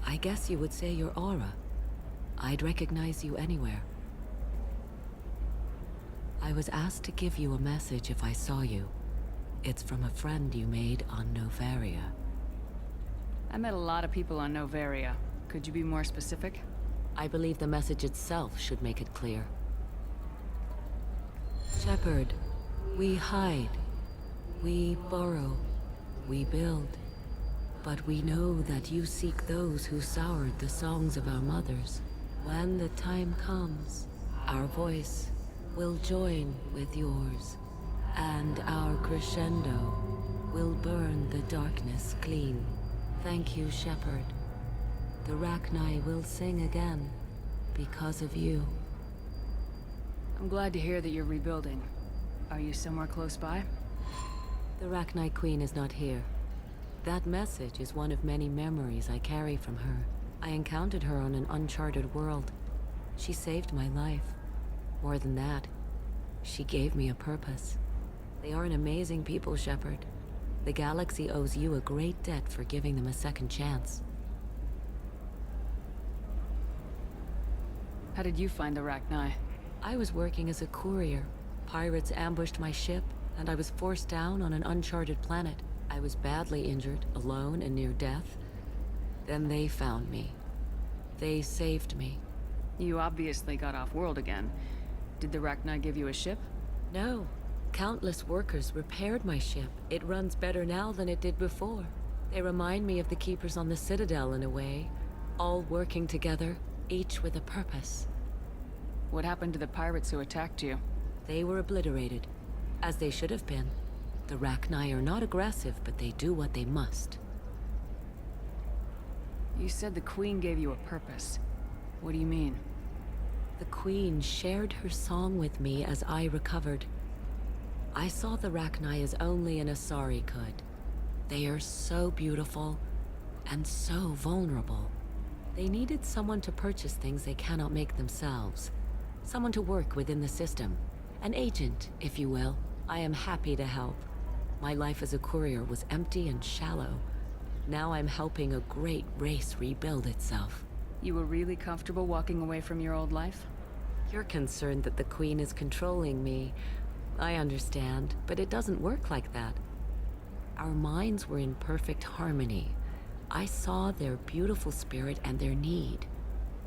I guess you would say your aura. I'd recognize you anywhere. I was asked to give you a message if I saw you. It's from a friend you made on Novaria. I met a lot of people on Novaria. Could you be more specific? I believe the message itself should make it clear. Shepherd, we hide. We burrow. We build. But we know that you seek those who soured the songs of our mothers. When the time comes, our voice will join with yours, and our crescendo will burn the darkness clean. Thank you, Shepherd. The Rachni will sing again because of you. I'm glad to hear that you're rebuilding. Are you somewhere close by? The Rachni Queen is not here. That message is one of many memories I carry from her. I encountered her on an uncharted world. She saved my life. More than that, she gave me a purpose. They are an amazing people, Shepherd. The galaxy owes you a great debt for giving them a second chance. How did you find the Rachni? I was working as a courier. Pirates ambushed my ship, and I was forced down on an uncharted planet. I was badly injured, alone and near death. Then they found me. They saved me. You obviously got off-world again. Did the Rachni give you a ship? No. Countless workers repaired my ship. It runs better now than it did before. They remind me of the Keepers on the Citadel in a way. All working together, each with a purpose. What happened to the pirates who attacked you? They were obliterated, as they should have been. The Rachni are not aggressive, but they do what they must. You said the Queen gave you a purpose. What do you mean? The Queen shared her song with me as I recovered. I saw the Rachni as only an Asari could. They are so beautiful and so vulnerable. They needed someone to purchase things they cannot make themselves. Someone to work within the system. An agent, if you will. I am happy to help. My life as a courier was empty and shallow. Now I'm helping a great race rebuild itself. You were really comfortable walking away from your old life? You're concerned that the Queen is controlling me. I understand, but it doesn't work like that. Our minds were in perfect harmony. I saw their beautiful spirit and their need.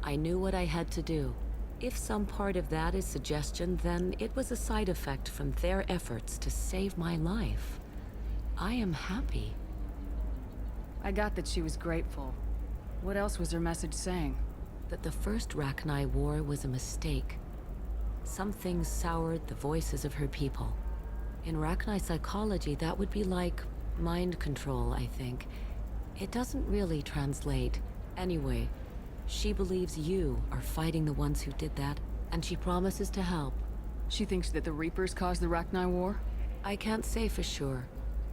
I knew what I had to do. If some part of that is suggestion, then it was a side effect from their efforts to save my life. I am happy. I got that she was grateful. What else was her message saying? That the first Rachni War was a mistake. Some things soured the voices of her people. In Rachni psychology, that would be like mind control, I think. It doesn't really translate. Anyway, she believes you are fighting the ones who did that, and she promises to help. She thinks that the Reapers caused the Rachni War? I can't say for sure,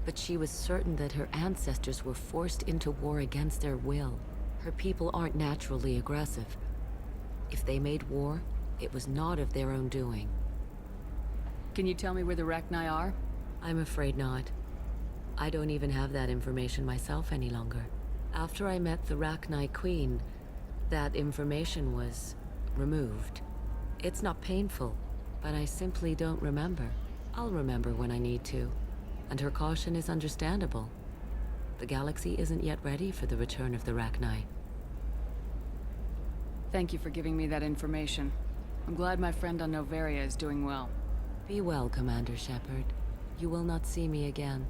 but she was certain that her ancestors were forced into war against their will. Her people aren't naturally aggressive. If they made war, it was not of their own doing. Can you tell me where the Rachni are? I'm afraid not. I don't even have that information myself any longer. After I met the Rachni Queen, that information was removed. It's not painful, but I simply don't remember. I'll remember when I need to, and her caution is understandable. The galaxy isn't yet ready for the return of the Rachni. Thank you for giving me that information. I'm glad my friend on Novaria is doing well. Be well, Commander Shepard. You will not see me again.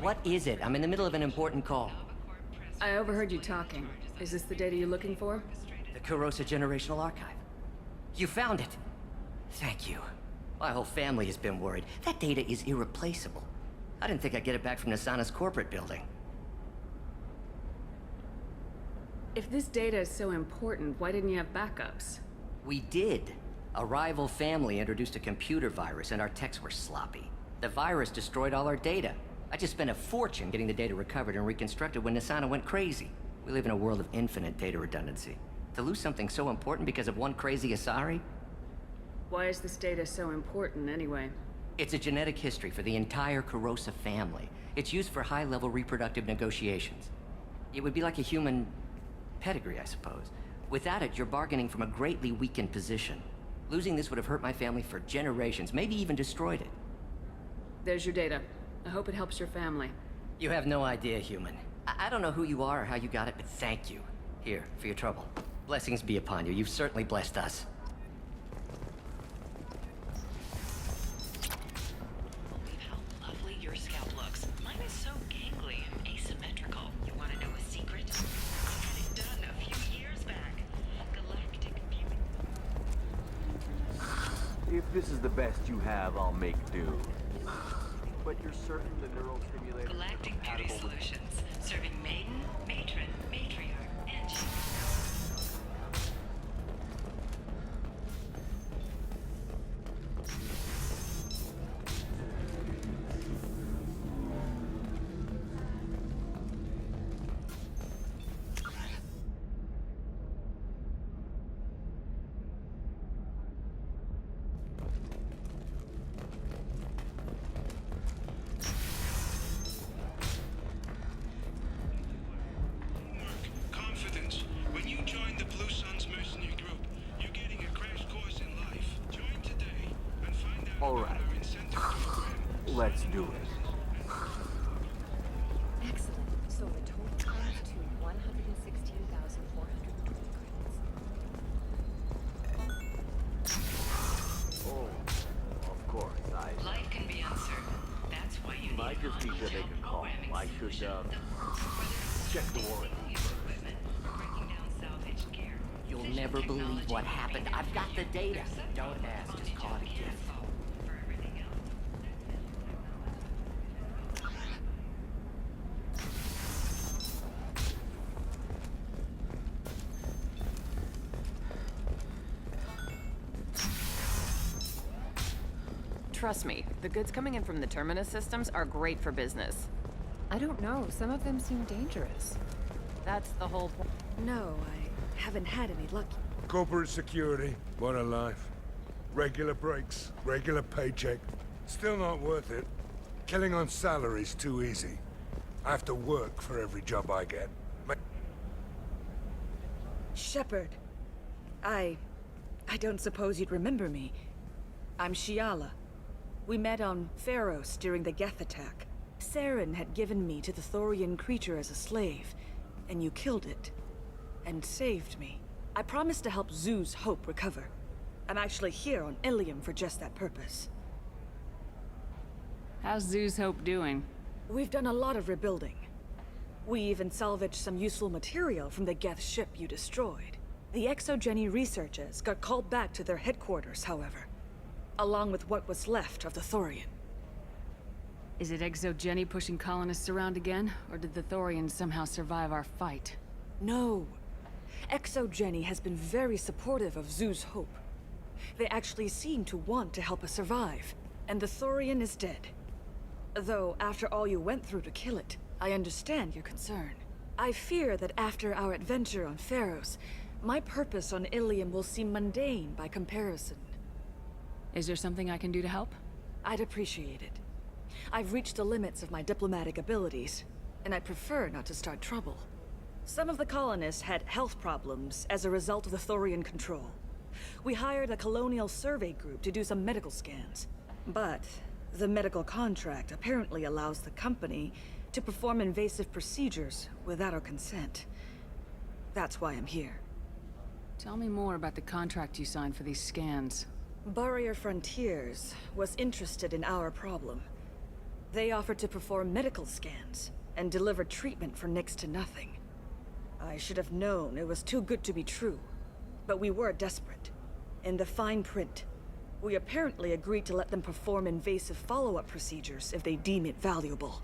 What is it? I'm in the middle of an important call. I overheard you talking. Is this the data you're looking for? The Kurosa Generational Archive. You found it! Thank you. My whole family has been worried. That data is irreplaceable. I didn't think I'd get it back from Nasana's corporate building. If this data is so important, why didn't you have backups? We did. A rival family introduced a computer virus and our techs were sloppy. The virus destroyed all our data. I just spent a fortune getting the data recovered and reconstructed when Nasana went crazy. We live in a world of infinite data redundancy. To lose something so important because of one crazy Asari? Why is this data so important anyway? It's a genetic history for the entire Kurosa family. It's used for high-level reproductive negotiations. It would be like a human pedigree, I suppose. Without it, you're bargaining from a greatly weakened position. Losing this would have hurt my family for generations, maybe even destroyed it. There's your data. I hope it helps your family. You have no idea, human. I don't know who you are or how you got it, but thank you. Here, for your trouble. Blessings be upon you. You've certainly blessed us. Believe how lovely your scalp looks. Mine is so gangly and asymmetrical. You want to know a secret? I had it done a few years back. Galactic viewing. If this is the best you have, I'll make do. But you're certain the neural stimulator is Galactic Beauty compatible with... Solutions. Serving maiden, matron, matriarch, and chief. Confidence. When you join the Blue Suns mercenary group, you're getting a crash course in life. Join today and find out All about right. our incentive program. Let's do it. Excellent. So the total comes to 116,420 credits. Oh, of course, Life can be uncertain. That's why you Might need just need to make a call. I should, check the warrant. You'll never believe what happened. I've got the data. Don't ask, just call it a gift. Trust me, the goods coming in from the Terminus systems are great for business. I don't know. Some of them seem dangerous. That's the whole point. No, I haven't had any luck. Corporate security, what a life. Regular breaks, regular paycheck. Still not worth it. Killing on salary's too easy. I have to work for every job I get. Shepard. I don't suppose you'd remember me. I'm Shiala. We met on Pharos during the Geth attack. Saren had given me to the Thorian creature as a slave, and you killed it. And saved me. I promised to help Zoo's Hope recover. I'm actually here on Ilium for just that purpose. How's Zoo's Hope doing? We've done a lot of rebuilding. We even salvaged some useful material from the Geth ship you destroyed. The Exogeny researchers got called back to their headquarters, however, along with what was left of the Thorian. Is it Exogeny pushing colonists around again, or did the Thorians somehow survive our fight? No. Exogeny has been very supportive of Zoo's Hope. They actually seem to want to help us survive, and the Thorian is dead. Though, after all you went through to kill it, I understand your concern. I fear that after our adventure on Pharos, my purpose on Ilium will seem mundane by comparison. Is there something I can do to help? I'd appreciate it. I've reached the limits of my diplomatic abilities, and I'd prefer not to start trouble. Some of the colonists had health problems as a result of the Thorian control. We hired a colonial survey group to do some medical scans. But the medical contract apparently allows the company to perform invasive procedures without our consent. That's why I'm here. Tell me more about the contract you signed for these scans. Barrier Frontiers was interested in our problem. They offered to perform medical scans and deliver treatment for next to nothing. I should have known it was too good to be true, but we were desperate. In the fine print, we apparently agreed to let them perform invasive follow-up procedures if they deem it valuable.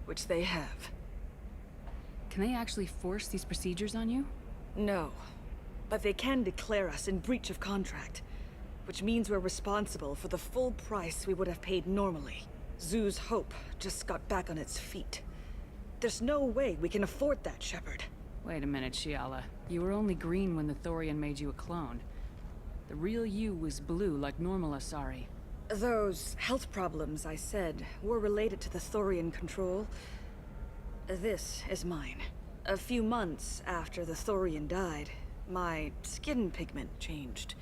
Which they have. Can they actually force these procedures on you? No, but they can declare us in breach of contract, which means we're responsible for the full price we would have paid normally. Zoo's hope just got back on its feet. There's no way we can afford that, Shepard. Wait a minute, Shiala. You were only green when the Thorian made you a clone. The real you was blue like normal Asari. Those health problems I said were related to the Thorian control. This is mine. A few months after the Thorian died, my skin pigment changed.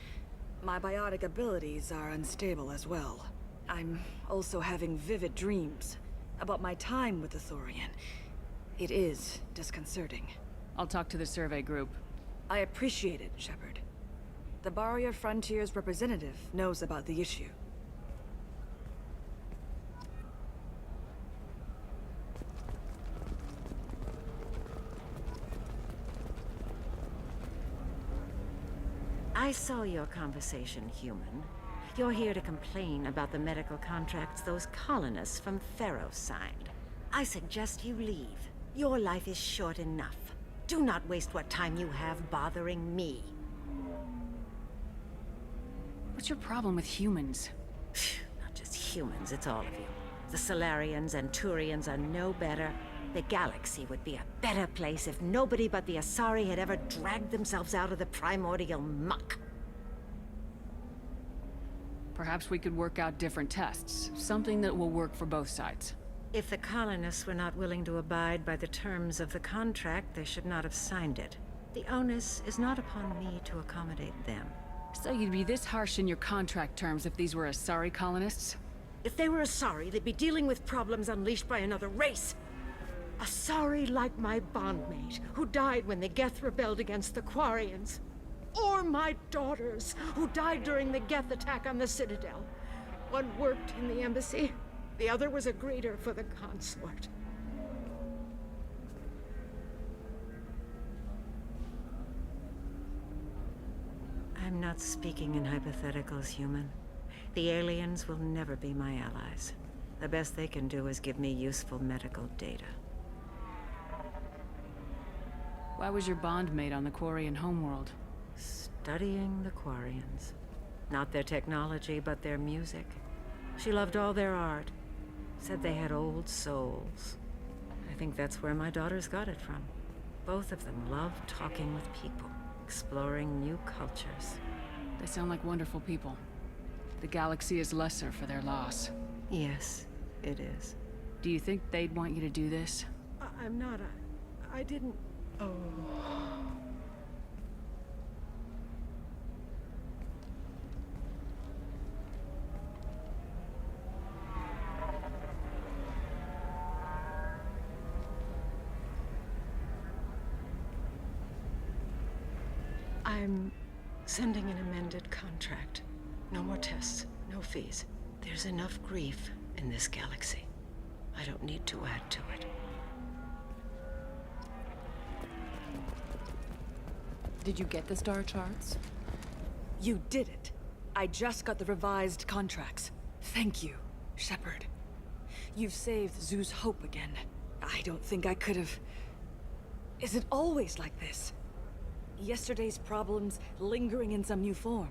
My biotic abilities are unstable as well. I'm also having vivid dreams about my time with the Thorian. It is disconcerting. I'll talk to the survey group. I appreciate it, Shepard. The Barrier Frontiers representative knows about the issue. I saw your conversation, human. You're here to complain about the medical contracts those colonists from Pharaoh signed. I suggest you leave. Your life is short enough. Do not waste what time you have bothering me. What's your problem with humans? Not just humans, it's all of you. The Solarians and Turians are no better. The galaxy would be a better place if nobody but the Asari had ever dragged themselves out of the primordial muck. Perhaps we could work out different tests. Something that will work for both sides. If the colonists were not willing to abide by the terms of the contract, they should not have signed it. The onus is not upon me to accommodate them. So you'd be this harsh in your contract terms if these were Asari colonists? If they were Asari, they'd be dealing with problems unleashed by another race. Asari like my bondmate, who died when the Geth rebelled against the Quarians. Or my daughters, who died during the Geth attack on the Citadel. One worked in the embassy, the other was a greeter for the consort. I'm not speaking in hypotheticals, human. The aliens will never be my allies. The best they can do is give me useful medical data. Why was your bondmate on the Quarian homeworld? Studying the Quarians. Not their technology, but their music. She loved all their art. Said they had old souls. I think that's where my daughters got it from. Both of them love talking with people, exploring new cultures. They sound like wonderful people. The galaxy is lesser for their loss. Yes, it is. Do you think they'd want you to do this? I'm not. I didn't. Oh. I'm sending an amended contract. No more tests, no fees. There's enough grief in this galaxy. I don't need to add to it. Did you get the star charts? You did it. I just got the revised contracts. Thank you, Shepard. You've saved Zoo's hope again. I don't think I could have... Is it always like this? Yesterday's problems lingering in some new form.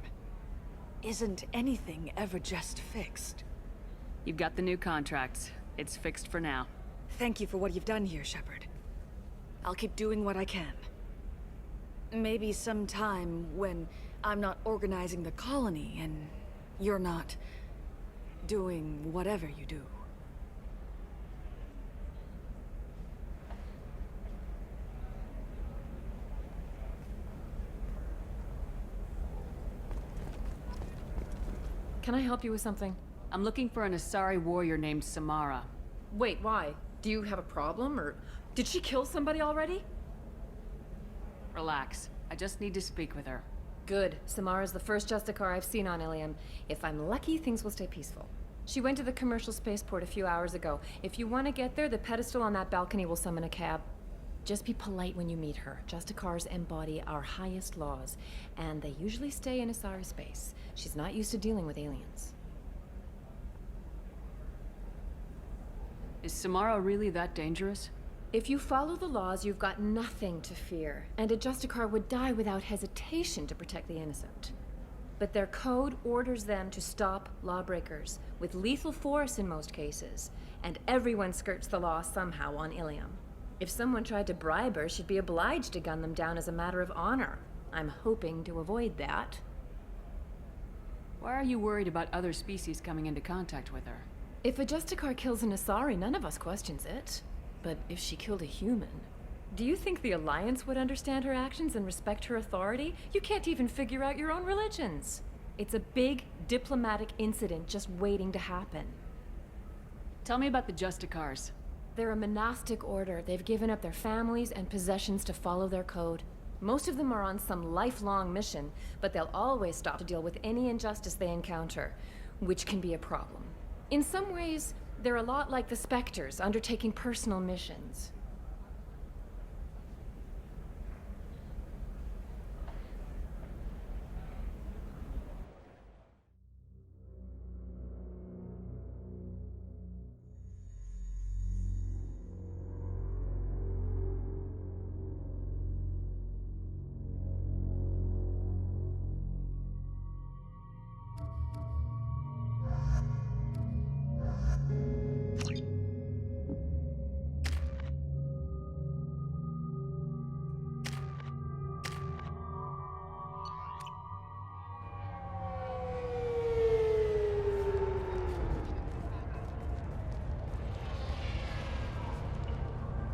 Isn't anything ever just fixed? You've got the new contracts. It's fixed for now. Thank you for what you've done here, Shepard. I'll keep doing what I can. Maybe sometime when I'm not organizing the colony and you're not doing whatever you do. Can I help you with something? I'm looking for an Asari warrior named Samara. Wait, why? Do you have a problem, or did she kill somebody already? Relax. I just need to speak with her. Good. Samara's the first Justicar I've seen on Ilium. If I'm lucky, things will stay peaceful. She went to the commercial spaceport a few hours ago. If you want to get there, the pedestal on that balcony will summon a cab. Just be polite when you meet her. Justicars embody our highest laws, and they usually stay in Asari space. She's not used to dealing with aliens. Is Samara really that dangerous? If you follow the laws, you've got nothing to fear, and a Justicar would die without hesitation to protect the innocent. But their code orders them to stop lawbreakers, with lethal force in most cases, and everyone skirts the law somehow on Ilium. If someone tried to bribe her, she'd be obliged to gun them down as a matter of honor. I'm hoping to avoid that. Why are you worried about other species coming into contact with her? If a Justicar kills an Asari, none of us questions it. But if she killed a human, do you think the Alliance would understand her actions and respect her authority? You can't even figure out your own religions. It's a big diplomatic incident just waiting to happen. Tell me about the Justicars. They're a monastic order. They've given up their families and possessions to follow their code. Most of them are on some lifelong mission, but they'll always stop to deal with any injustice they encounter, which can be a problem. In some ways, they're a lot like the Spectres, undertaking personal missions.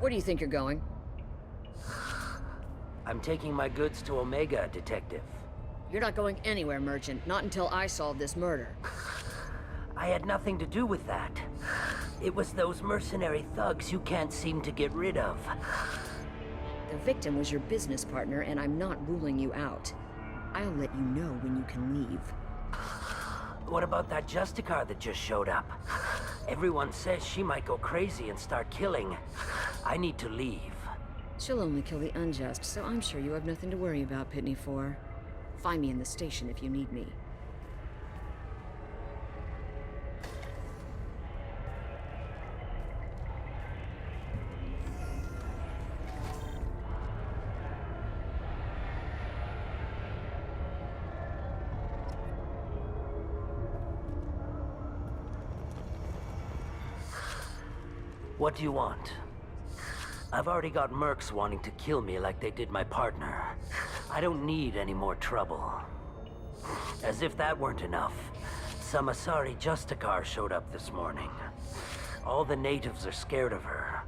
Where do you think you're going? I'm taking my goods to Omega, Detective. You're not going anywhere, Merchant. Not until I solve this murder. I had nothing to do with that. It was those mercenary thugs you can't seem to get rid of. The victim was your business partner, and I'm not ruling you out. I'll let you know when you can leave. What about that Justicar that just showed up? Everyone says she might go crazy and start killing. I need to leave. She'll only kill the unjust, so I'm sure you have nothing to worry about, Pitney 4. Find me in the station if you need me. What do you want? I've already got mercs wanting to kill me like they did my partner. I don't need any more trouble. As if that weren't enough, some Asari Justicar showed up this morning. All the natives are scared of her.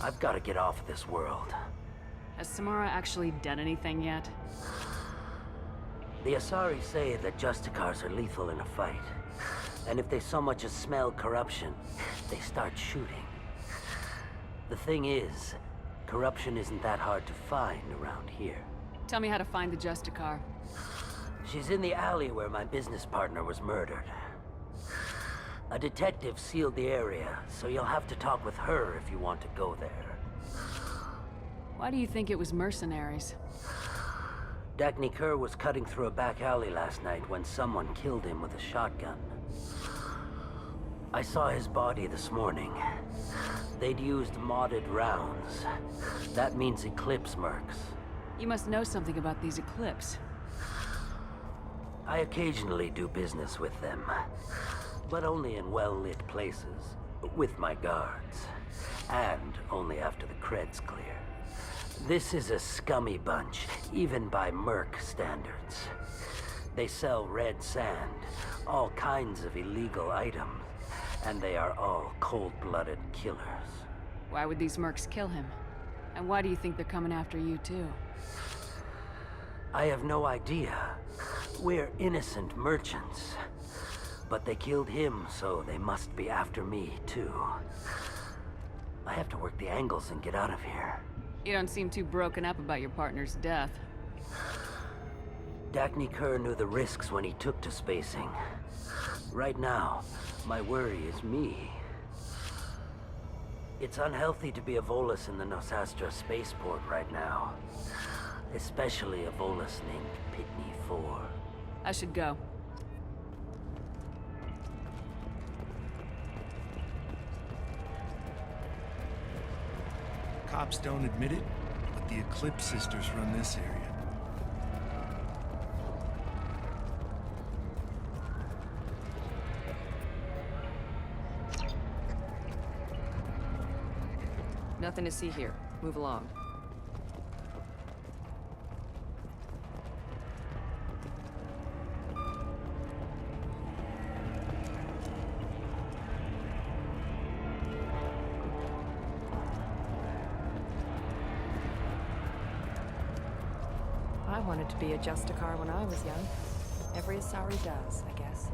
I've got to get off this world. Has Samara actually done anything yet? The Asari say that Justicars are lethal in a fight. And if they so much as smell corruption, they start shooting. The thing is, corruption isn't that hard to find around here. Tell me how to find the Justicar. She's in the alley where my business partner was murdered. A detective sealed the area, so you'll have to talk with her if you want to go there. Why do you think it was mercenaries? Dagny Kerr was cutting through a back alley last night when someone killed him with a shotgun. I saw his body this morning. They'd used modded rounds. That means Eclipse mercs. You must know something about these Eclipse. I occasionally do business with them, but only in well-lit places, with my guards, and only after the cred's clear. This is a scummy bunch, even by merc standards. They sell red sand, all kinds of illegal items, and they are all cold-blooded killers. Why would these mercs kill him? And why do you think they're coming after you, too? I have no idea. We're innocent merchants. But they killed him, so they must be after me, too. I have to work the angles and get out of here. You don't seem too broken up about your partner's death. Dagny Kerr knew the risks when he took to spacing. Right now, My worry is me. It's unhealthy to be a Volus in the Nosastra spaceport right now. Especially a Volus named Pitney 4. I should go. Cops don't admit it, but the Eclipse sisters run this area. Nothing to see here. Move along. I wanted to be a Justicar when I was young. Every Asari does, I guess.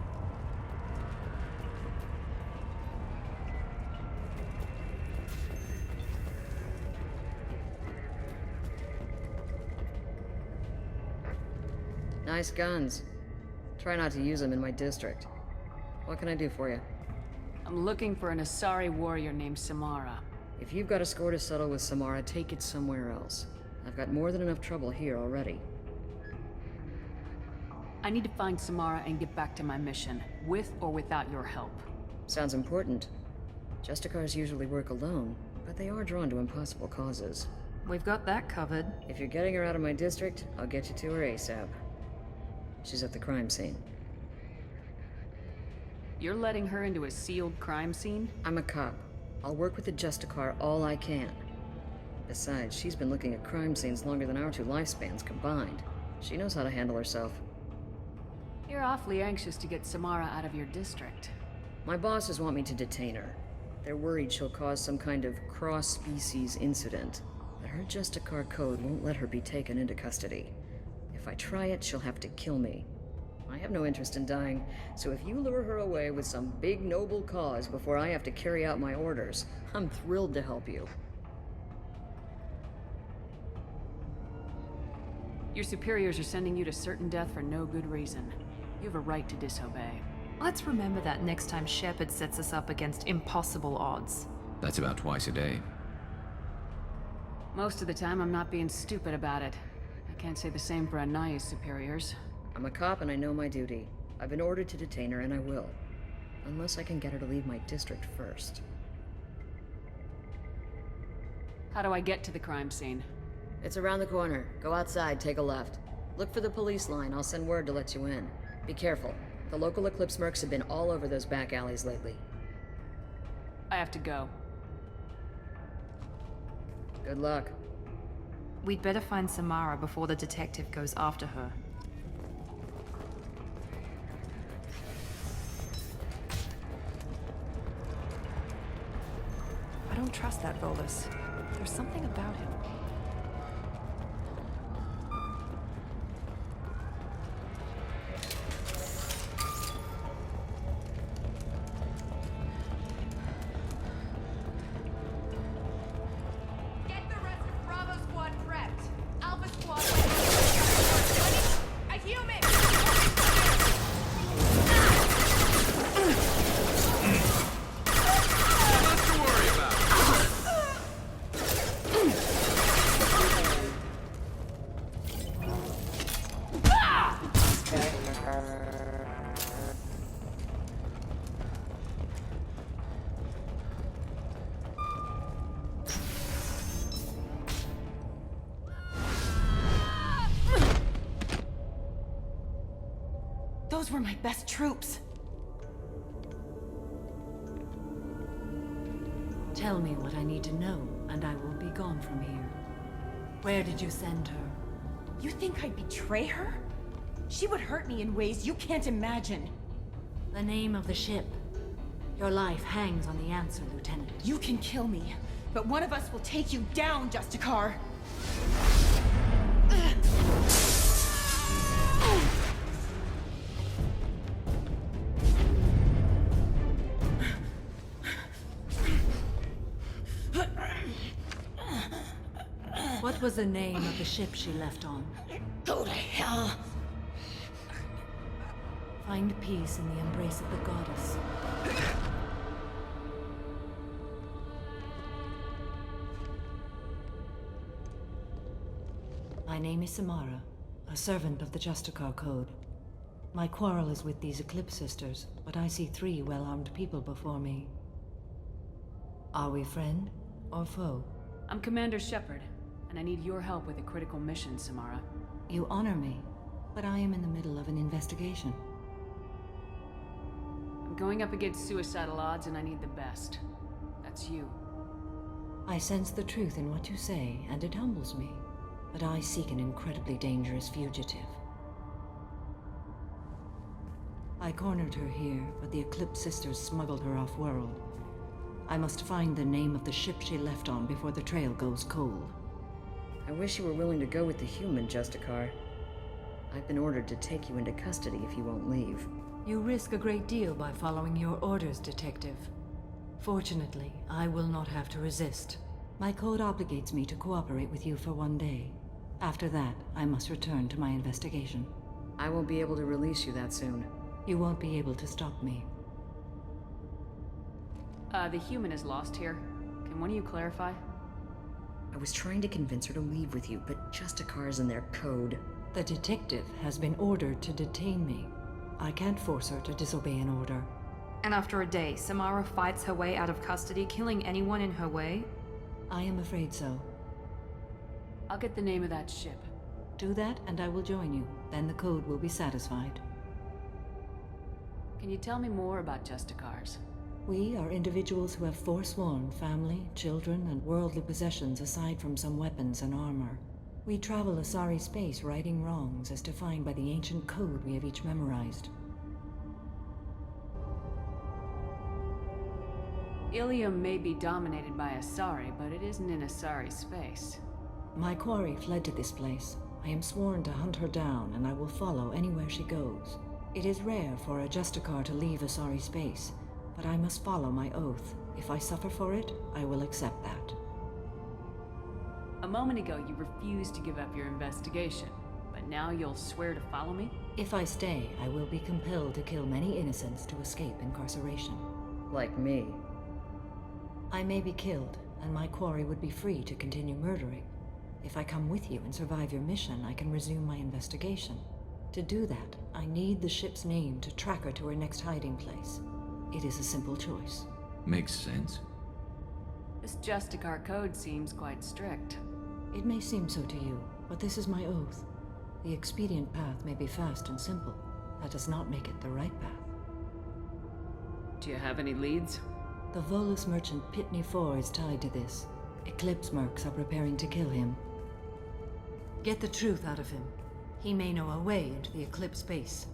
Nice guns. Try not to use them in my district. What can I do for you? I'm looking for an Asari warrior named Samara. If you've got a score to settle with Samara, take it somewhere else. I've got more than enough trouble here already. I need to find Samara and get back to my mission, with or without your help. Sounds important. Justicars usually work alone, but they are drawn to impossible causes. We've got that covered. If you're getting her out of my district, I'll get you to her ASAP. She's at the crime scene. You're letting her into a sealed crime scene? I'm a cop. I'll work with the Justicar all I can. Besides, she's been looking at crime scenes longer than our two lifespans combined. She knows how to handle herself. You're awfully anxious to get Samara out of your district. My bosses want me to detain her. They're worried she'll cause some kind of cross-species incident. But her Justicar code won't let her be taken into custody. If I try it, she'll have to kill me. I have no interest in dying, so if you lure her away with some big noble cause before I have to carry out my orders, I'm thrilled to help you. Your superiors are sending you to certain death for no good reason. You have a right to disobey. Let's remember that next time Shepard sets us up against impossible odds. That's about twice a day. Most of the time, I'm not being stupid about it. I can't say the same for Anaya's superiors. I'm a cop and I know my duty. I've been ordered to detain her and I will. Unless I can get her to leave my district first. How do I get to the crime scene? It's around the corner. Go outside, take a left. Look for the police line. I'll send word to let you in. Be careful. The local Eclipse mercs have been all over those back alleys lately. I have to go. Good luck. We'd better find Samara before the detective goes after her. I don't trust that Volus. There's something about him. Those were my best troops. Tell me what I need to know, and I will be gone from here. Where did you send her? You think I'd betray her? She would hurt me in ways you can't imagine. The name of the ship. Your life hangs on the answer, Lieutenant. You can kill me, but one of us will take you down, Justicar. What was the name of the ship she left on? Go to hell. Find peace in the embrace of the goddess. My name is Samara, a servant of the Justicar Code. My quarrel is with these Eclipse Sisters, but I see 3 well-armed people before me. Are we friend or foe? I'm Commander Shepard, and I need your help with a critical mission, Samara. You honor me, but I am in the middle of an investigation. I'm going up against suicidal odds, and I need the best. That's you. I sense the truth in what you say, and it humbles me. But I seek an incredibly dangerous fugitive. I cornered her here, but the Eclipse Sisters smuggled her off-world. I must find the name of the ship she left on before the trail goes cold. I wish you were willing to go with the human, Justicar. I've been ordered to take you into custody if you won't leave. You risk a great deal by following your orders, Detective. Fortunately, I will not have to resist. My code obligates me to cooperate with you for 1 day. After that, I must return to my investigation. I won't be able to release you that soon. You won't be able to stop me. The human is lost here. Can one of you clarify? I was trying to convince her to leave with you, but Justicar's in their code. The detective has been ordered to detain me. I can't force her to disobey an order. And after a day, Samara fights her way out of custody, killing anyone in her way? I am afraid so. I'll get the name of that ship. Do that, and I will join you. Then the code will be satisfied. Can you tell me more about Justicars? We are individuals who have forsworn family, children, and worldly possessions aside from some weapons and armor. We travel Asari space righting wrongs as defined by the ancient code we have each memorized. Ilium may be dominated by Asari, but it isn't in Asari space. My quarry fled to this place. I am sworn to hunt her down, and I will follow anywhere she goes. It is rare for a Justicar to leave Asari space, but I must follow my oath. If I suffer for it, I will accept that. A moment ago, you refused to give up your investigation, but now you'll swear to follow me? If I stay, I will be compelled to kill many innocents to escape incarceration. Like me. I may be killed, and my quarry would be free to continue murdering. If I come with you and survive your mission, I can resume my investigation. To do that, I need the ship's name to track her to her next hiding place. It is a simple choice. Makes sense. This Justicar code seems quite strict. It may seem so to you, but this is my oath. The expedient path may be fast and simple. That does not make it the right path. Do you have any leads? The Volus merchant Pitney 4 is tied to this. Eclipse mercs are preparing to kill him. Get the truth out of him. He may know a way into the Eclipse base.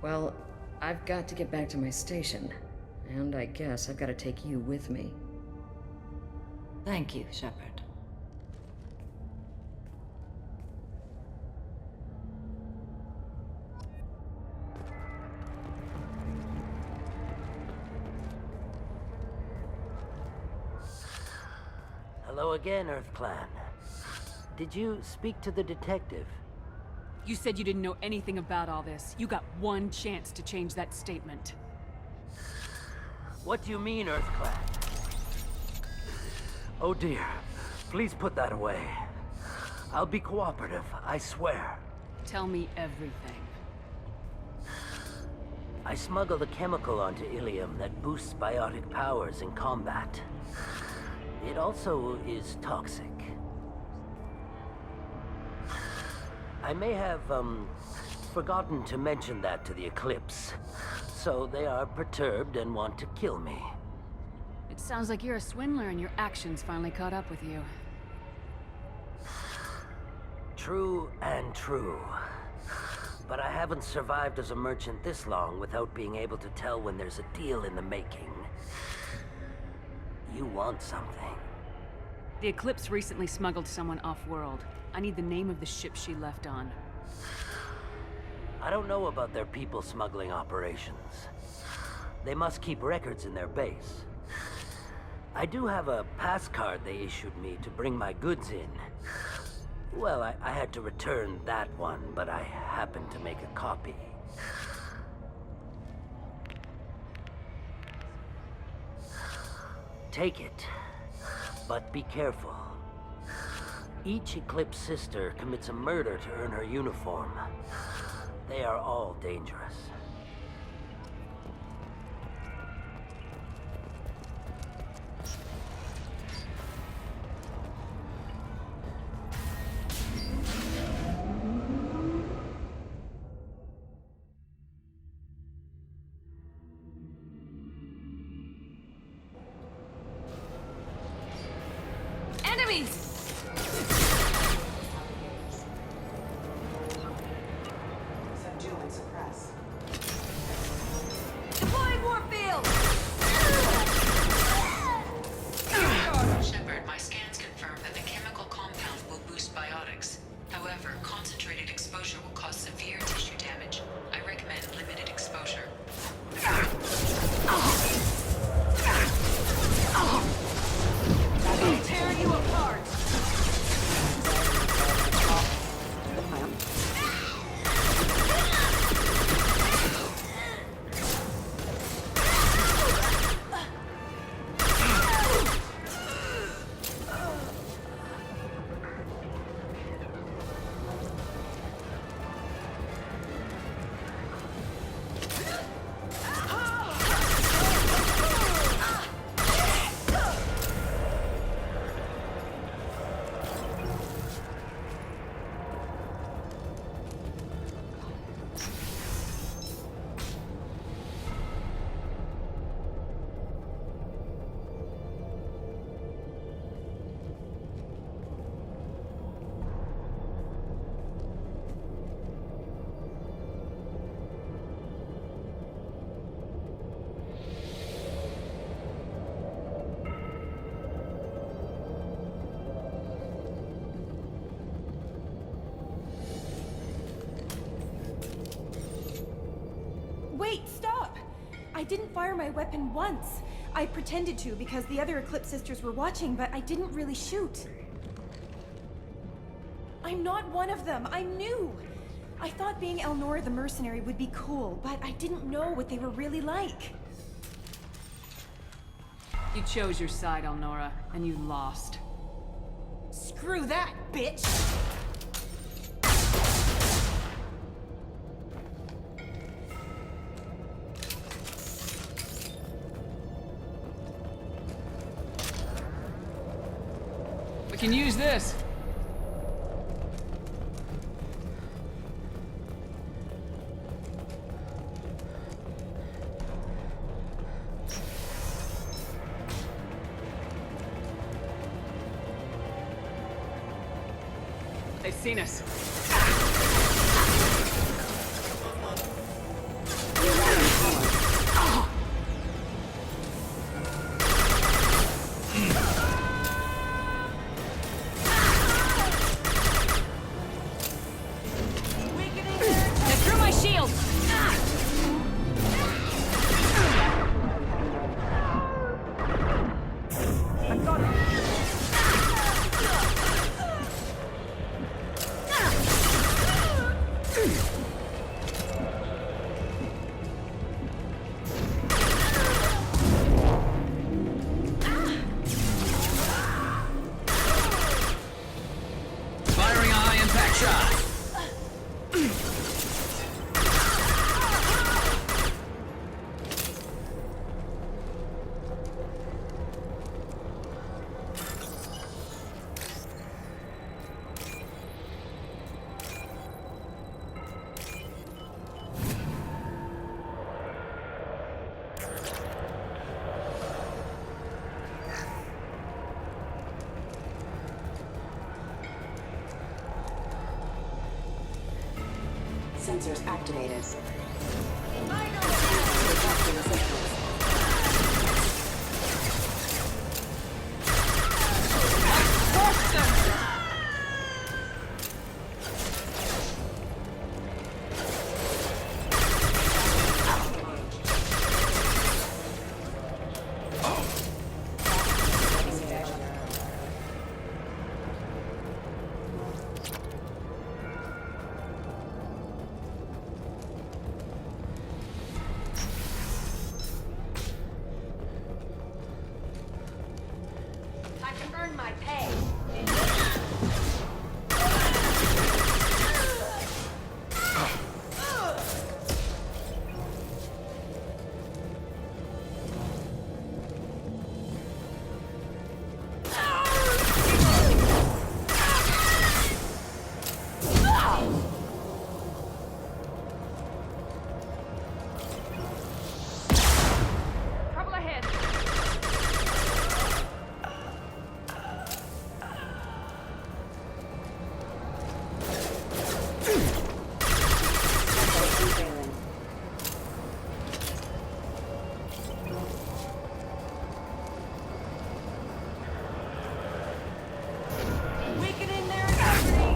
Well, I've got to get back to my station. And I guess I've got to take you with me. Thank you, Shepard. Hello again, Earth Clan. Did you speak to the detective? You said you didn't know anything about all this. You got one chance to change that statement. What do you mean, Earth Clan? Oh dear. Please put that away. I'll be cooperative, I swear. Tell me everything. I smuggled a chemical onto Ilium that boosts biotic powers in combat. It also is toxic. I may have, forgotten to mention that to the Eclipse. So they are perturbed and want to kill me. It sounds like you're a swindler and your actions finally caught up with you. True and true. But I haven't survived as a merchant this long without being able to tell when there's a deal in the making. You want something. The Eclipse recently smuggled someone off-world. I need the name of the ship she left on. I don't know about their people smuggling operations. They must keep records in their base. I do have a pass card they issued me to bring my goods in. Well, I had to return that one, but I happened to make a copy. Take it, but be careful. Each Eclipse sister commits a murder to earn her uniform. They are all dangerous. Enemies! Subdue and suppress. Deploying warfield! Shepard, my scans confirm that the chemical compound will boost biotics. However, concentrated exposure will cause severe tissue damage. I recommend limited exposure. I'll tear you apart! Wait, stop! I didn't fire my weapon once. I pretended to because the other Eclipse sisters were watching, but I didn't really shoot. I'm not one of them. I'm new. I thought being Elnora the mercenary would be cool, but I didn't know what they were really like. You chose your side, Elnora, and you lost. Screw that, bitch! We can use this. They've seen us. Sensors activated. my pay. Trouble ahead. Weakening their integrity.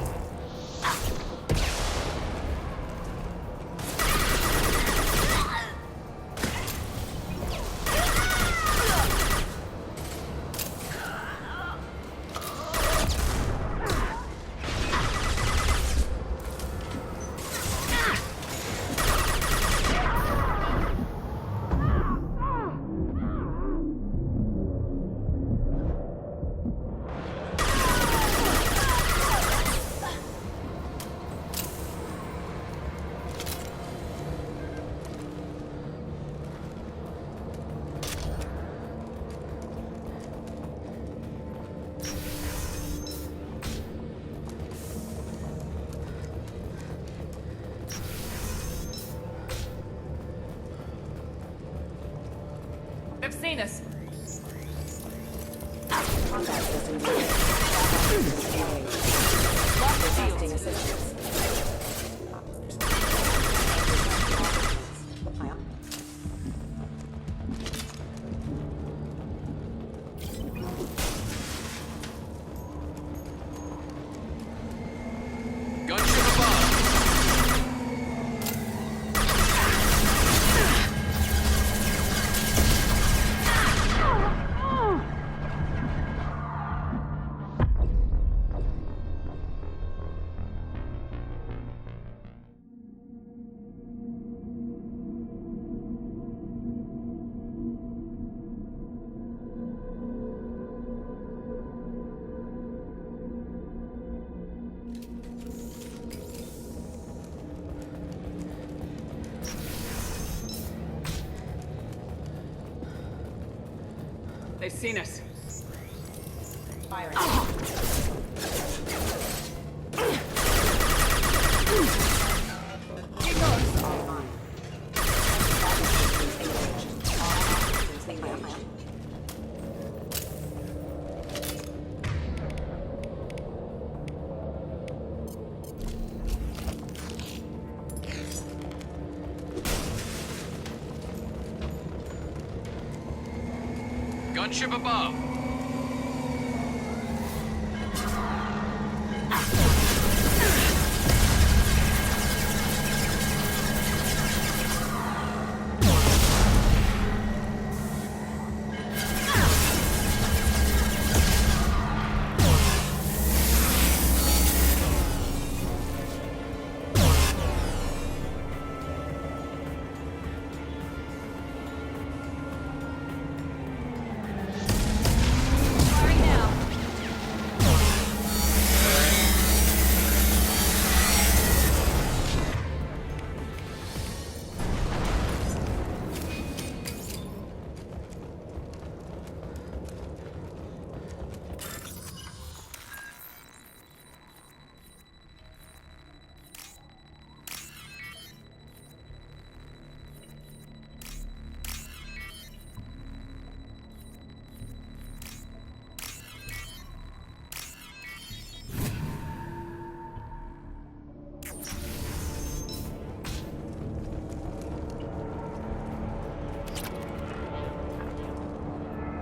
They've seen us. Gunship above. They've seen us. Firing. Gunship above.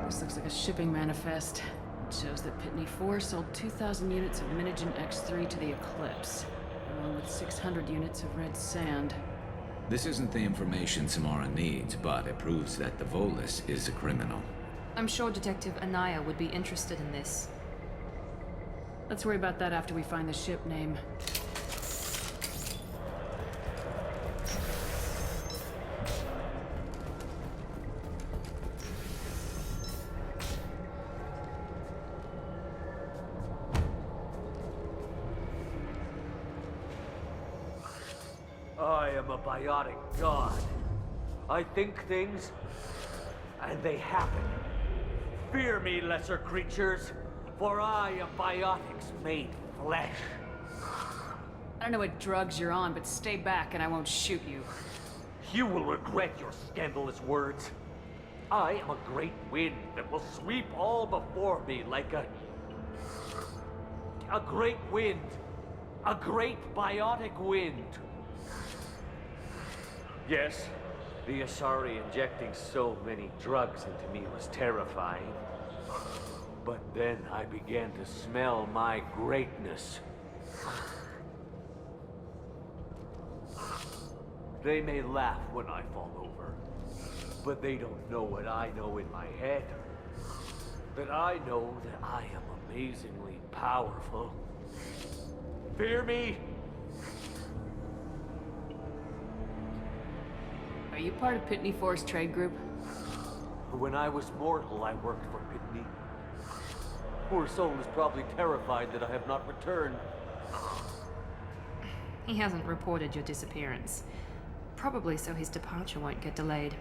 This looks like a shipping manifest. It shows that Pitney 4 sold 2,000 units of Minigen X3 to the Eclipse, along with 600 units of red sand. This isn't the information Samara needs, but it proves that the Volus is a criminal. I'm sure Detective Anaya would be interested in this. Let's worry about that after we find the ship name. I am a biotic god. I think things, and they happen. Fear me, lesser creatures, for I am biotics made flesh. I don't know what drugs you're on, but stay back and I won't shoot you. You will regret your scandalous words. I am a great wind that will sweep all before me like a great wind. A great biotic wind. Yes, the Asari injecting so many drugs into me was terrifying. But then I began to smell my greatness. They may laugh when I fall over, but they don't know what I know in my head. That I know that I am amazingly powerful. Fear me? Are you part of Pitney Force Trade Group? When I was mortal, I worked for Pitney. Poor soul is probably terrified that I have not returned. He hasn't reported your disappearance. Probably so his departure won't get delayed.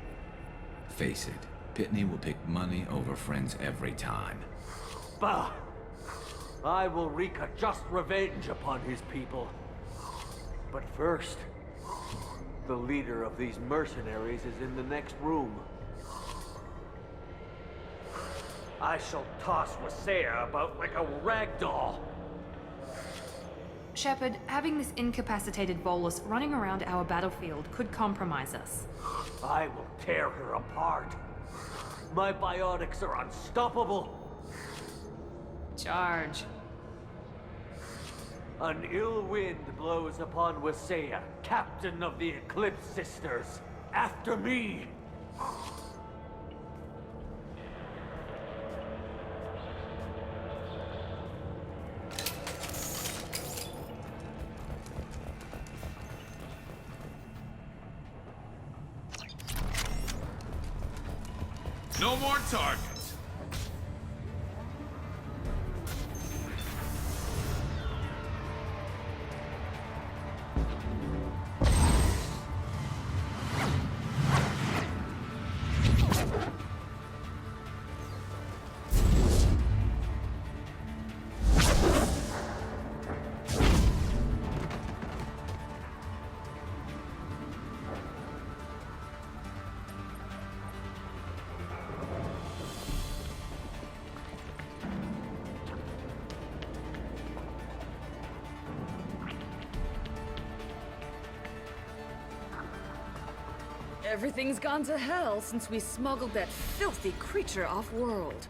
Face it, Pitney will pick money over friends every time. Bah! I will wreak a just revenge upon his people. But first, the leader of these mercenaries is in the next room. I shall toss Wasea about like a rag doll. Shepard, having this incapacitated Volus running around our battlefield could compromise us. I will tear her apart. My biotics are unstoppable. Charge. An ill wind blows upon Wasea, captain of the Eclipse Sisters. After me! No more targets. Everything's gone to hell since we smuggled that filthy creature off-world.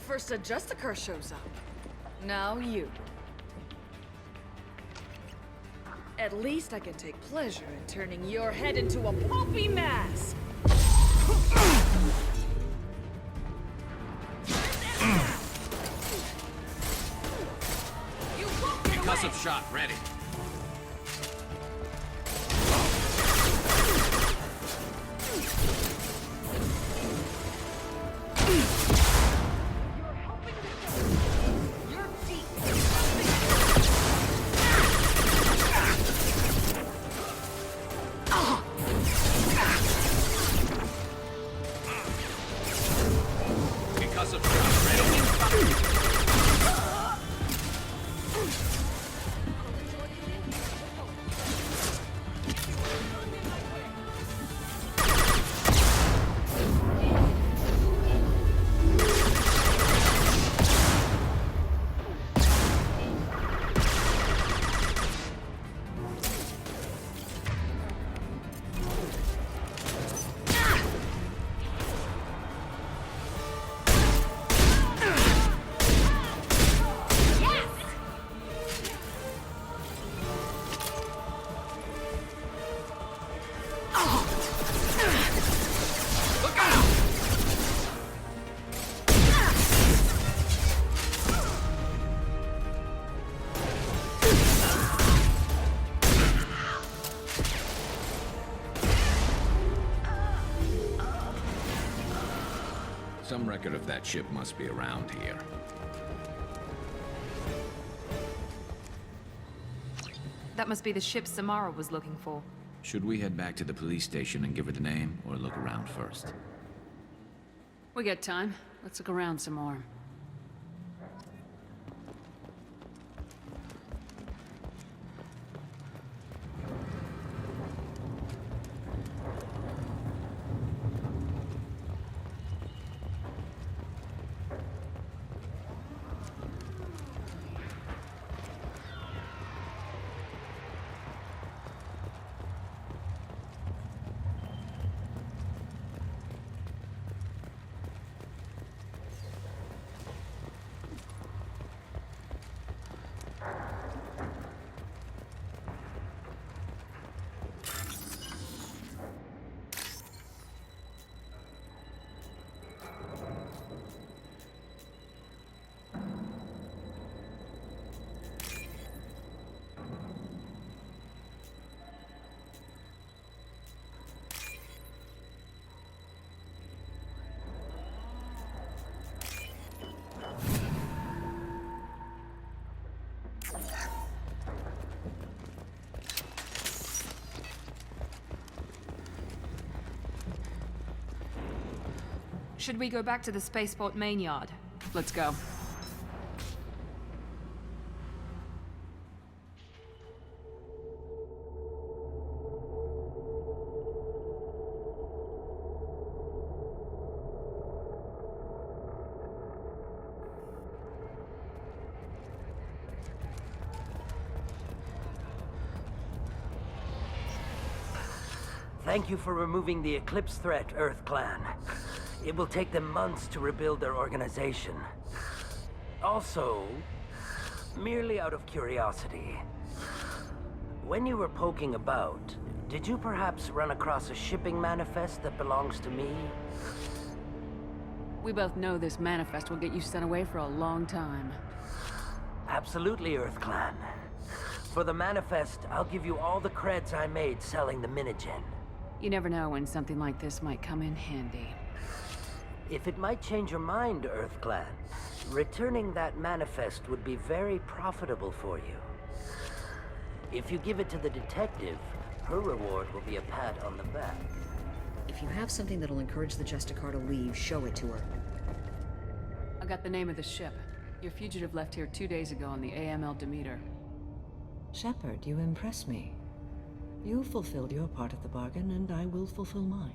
First a Justicar shows up. Now you. At least I can take pleasure in turning your head into a pulpy mass! Concussive shot ready. Some record of that ship must be around here. That must be the ship Samara was looking for. Should we head back to the police station and give her the name, or look around first? We got time. Let's look around some more. Should we go back to the spaceport main yard? Let's go. Thank you for removing the Eclipse threat, Earth Clan. It will take them months to rebuild their organization. Also, merely out of curiosity, when you were poking about, did you perhaps run across a shipping manifest that belongs to me? We both know this manifest will get you sent away for a long time. Absolutely, Earth Clan. For the manifest, I'll give you all the creds I made selling the Minigen. You never know when something like this might come in handy. If it might change your mind, Earth Clan, returning that manifest would be very profitable for you. If you give it to the detective, her reward will be a pat on the back. If you have something that'll encourage the Justicar to leave, show it to her. I got the name of the ship. Your fugitive left here 2 days ago on the AML Demeter. Shepard, you impress me. You fulfilled your part of the bargain, and I will fulfill mine.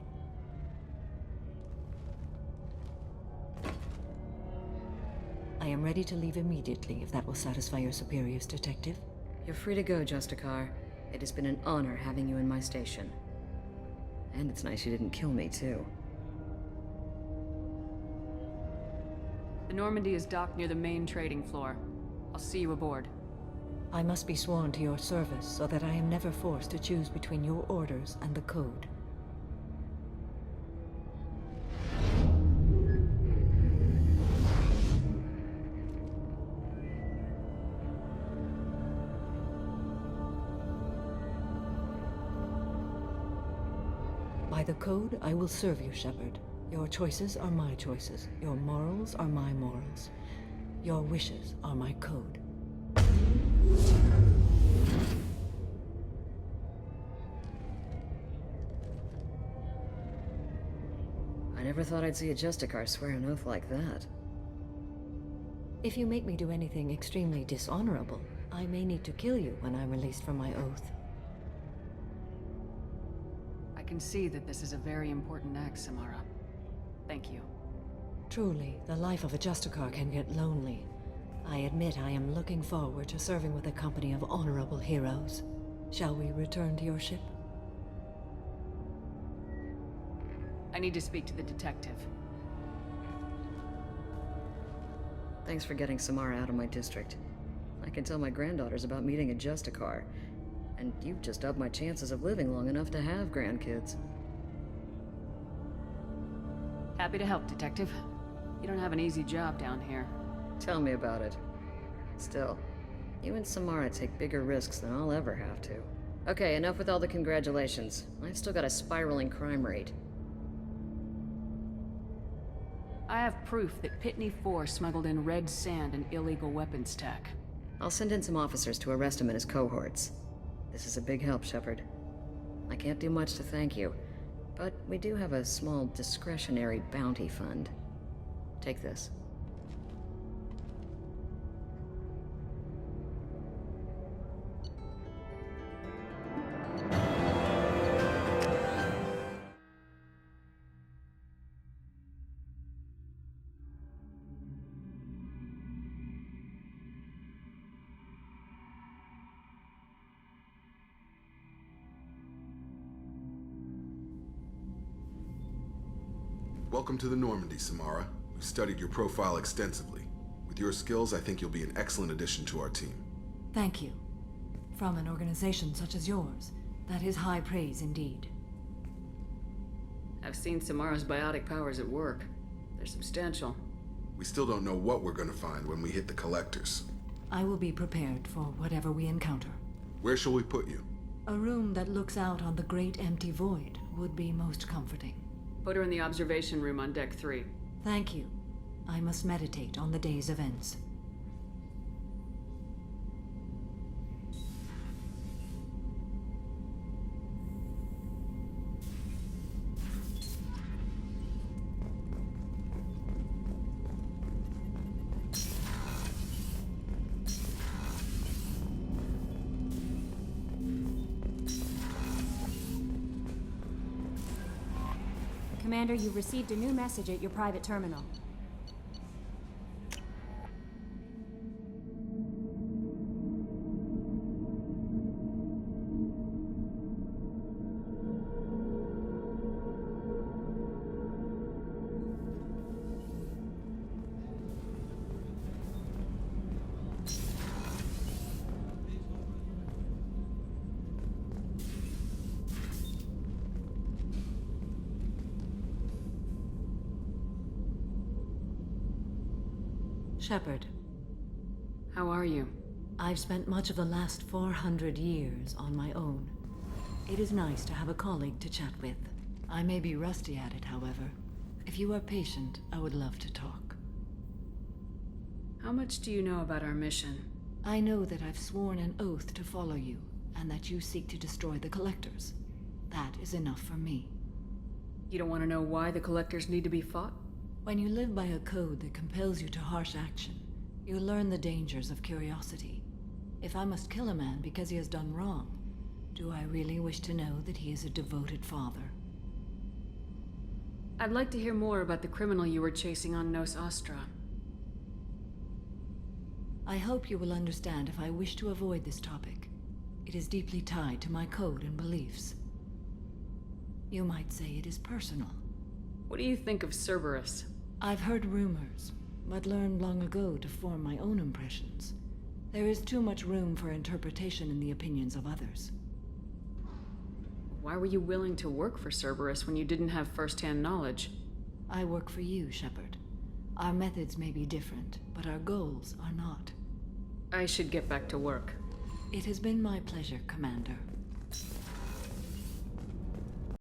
I am ready to leave immediately, if that will satisfy your superiors, Detective. You're free to go, Justicar. It has been an honor having you in my station. And it's nice you didn't kill me, too. The Normandy is docked near the main trading floor. I'll see you aboard. I must be sworn to your service so that I am never forced to choose between your orders and the Code. By the Code, I will serve you, Shepard. Your choices are my choices. Your morals are my morals. Your wishes are my code. I never thought I'd see a Justicar swear an oath like that. If you make me do anything extremely dishonorable, I may need to kill you when I'm released from my oath. I can see that this is a very important act, Samara. Thank you. Truly, the life of a Justicar can get lonely. I admit I am looking forward to serving with a company of honorable heroes. Shall we return to your ship? I need to speak to the detective. Thanks for getting Samara out of my district. I can tell my granddaughters about meeting a Justicar. And you've just upped my chances of living long enough to have grandkids. Happy to help, Detective. You don't have an easy job down here. Tell me about it. Still, you and Samara take bigger risks than I'll ever have to. Okay, enough with all the congratulations. I've still got a spiraling crime rate. I have proof that Pitney 4 smuggled in red sand and illegal weapons tech. I'll send in some officers to arrest him and his cohorts. This is a big help, Shepard. I can't do much to thank you, but we do have a small discretionary bounty fund. Take this. Welcome to the Normandy, Samara. We've studied your profile extensively. With your skills, I think you'll be an excellent addition to our team. Thank you. From an organization such as yours, that is high praise indeed. I've seen Samara's biotic powers at work. They're substantial. We still don't know what we're gonna find when we hit the collectors. I will be prepared for whatever we encounter. Where shall we put you? A room that looks out on the great empty void would be most comforting. Put her in the observation room on Deck 3. Thank you. I must meditate on the day's events. Commander, you received a new message at your private terminal. Shepard. How are you? I've spent much of the last 400 years on my own. It is nice to have a colleague to chat with. I may be rusty at it, however. If you are patient, I would love to talk. How much do you know about our mission? I know that I've sworn an oath to follow you, and that you seek to destroy the Collectors. That is enough for me. You don't want to know why the Collectors need to be fought? When you live by a code that compels you to harsh action, you learn the dangers of curiosity. If I must kill a man because he has done wrong, do I really wish to know that he is a devoted father? I'd like to hear more about the criminal you were chasing on Nos Astra. I hope you will understand if I wish to avoid this topic. It is deeply tied to my code and beliefs. You might say it is personal. What do you think of Cerberus? I've heard rumors, but learned long ago to form my own impressions. There is too much room for interpretation in the opinions of others. Why were you willing to work for Cerberus when you didn't have first-hand knowledge? I work for you, Shepard. Our methods may be different, but our goals are not. I should get back to work. It has been my pleasure, Commander.